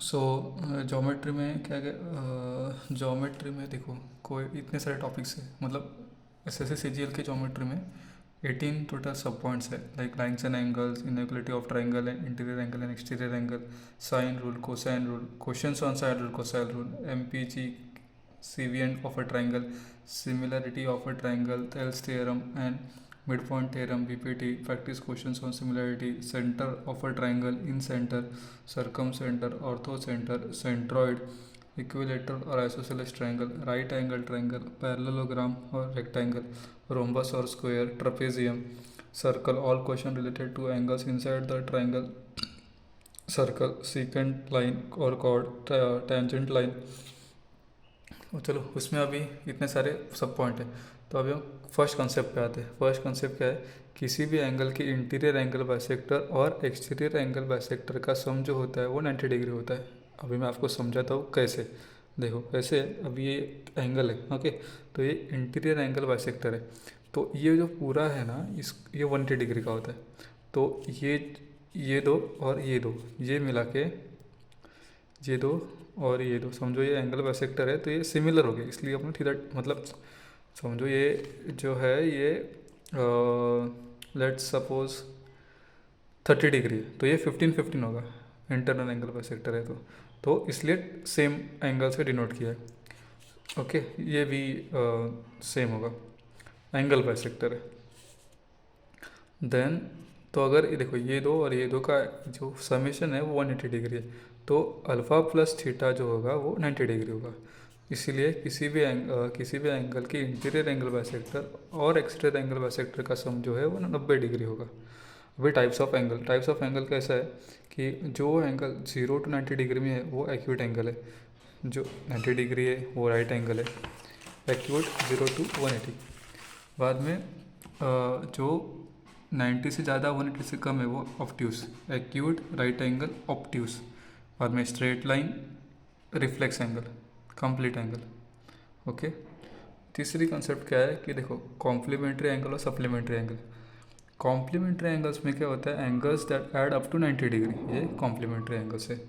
सो geometry में क्या क्या ज्योमेट्री में देखो कोई इतने सारे टॉपिक्स है, मतलब S S C G L के ज्योमेट्री में 18 टोटल सब पॉइंट्स है, like lines and angles, inequality of triangle and interior angle and exterior angle, sine rule, cosine rule, questions on sine rule, cosine rule, M P G, cvn of a triangle, similarity of a triangle, Thales theorem and midpoint theorem, bpt, practice questions on similarity, center of a triangle, in center, circumcenter, orthocenter, centroid, equilateral or isosceles triangle, right angle triangle, parallelogram or rectangle, rhombus or square, trapezium, circle, all questions related to angles inside the triangle, circle, secant line or chord, tangent line। और चलो उसमें अभी इतने सारे सब point है, तो अभी हम फर्स्ट कॉन्सेप्ट पे आते हैं। फर्स्ट कॉन्सेप्ट क्या है, किसी भी एंगल के इंटीरियर एंगल बाइसेक्टर और एक्सटीरियर एंगल बाइसेक्टर का सम जो होता है वो 90 डिग्री होता है। अभी मैं आपको समझाता हूँ कैसे। देखो कैसे, अभी ये एंगल है, ओके, तो ये इंटीरियर एंगल बाइसेक्टर है, तो ये जो पूरा है ना, इस ये 180 डिग्री का होता है। तो ये दो और ये मिला के, ये दो और ये दो, समझो ये एंगल बाइसेक्टर है, तो ये सिमिलर हो गया, इसलिए अपने थीटा, मतलब समझो ये जो है ये लेट्स सपोज 30 डिग्री है, तो ये 15-15 होगा, इंटरनल एंगल बाइसेक्टर है, तो इसलिए सेम एंगल से डिनोट किया है। ओके, ये भी सेम होगा, एंगल बाइसेक्टर है। देन तो अगर ये देखो ये दो और ये दो का जो समेशन है वो 180 डिग्री है, तो अल्फ़ा प्लस थीटा जो होगा वो 90 डिग्री होगा। इसीलिए किसी भी एंगल की इंटीरियर एंगल बाइसेक्टर और एक्सटीरियर एंगल बाइसेक्टर का सम जो है वो 90 डिग्री होगा। अभी टाइप्स ऑफ एंगल कैसा है कि जो एंगल 0 to 90 डिग्री में है वो एक्यूट एंगल है, जो 90 डिग्री है वो राइट एंगल है, एक्यूट 0 to 180। बाद में जो 90 से ज़्यादा 180 से कम है वो obtuse, acute right angle obtuse. बाद में straight line, reflex angle, complete angle. Okay, तीसरी कंसेप्ट क्या है कि देखो कॉम्प्लीमेंट्री एंगल और सप्लीमेंट्री एंगल। कॉम्प्लीमेंट्री एंगल्स में क्या होता है, angles that add up to 90 degree, ये कॉम्प्लीमेंट्री एंगल्स है।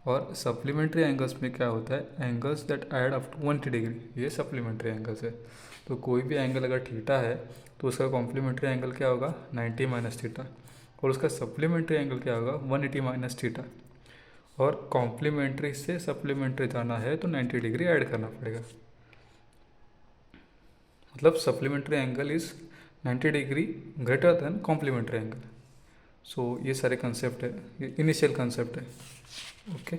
और सप्लीमेंट्री एंगल्स में क्या होता है, angles that add up to 180 degree, ये सप्लीमेंट्री एंगल्स है। तो कोई भी एंगल अगर थीटा है तो उसका कॉम्प्लीमेंट्री एंगल क्या होगा, 90 माइनस थीटा, और उसका सप्लीमेंट्री एंगल क्या होगा, 180 माइनस थीटा। और कॉम्प्लीमेंट्री से सप्लीमेंट्री जाना है तो 90 डिग्री ऐड करना पड़ेगा, मतलब supplementary angle is 90 degree greater than complementary angle. So ये सारे कंसेप्ट है, ये इनिशियल कंसेप्ट है। ओके।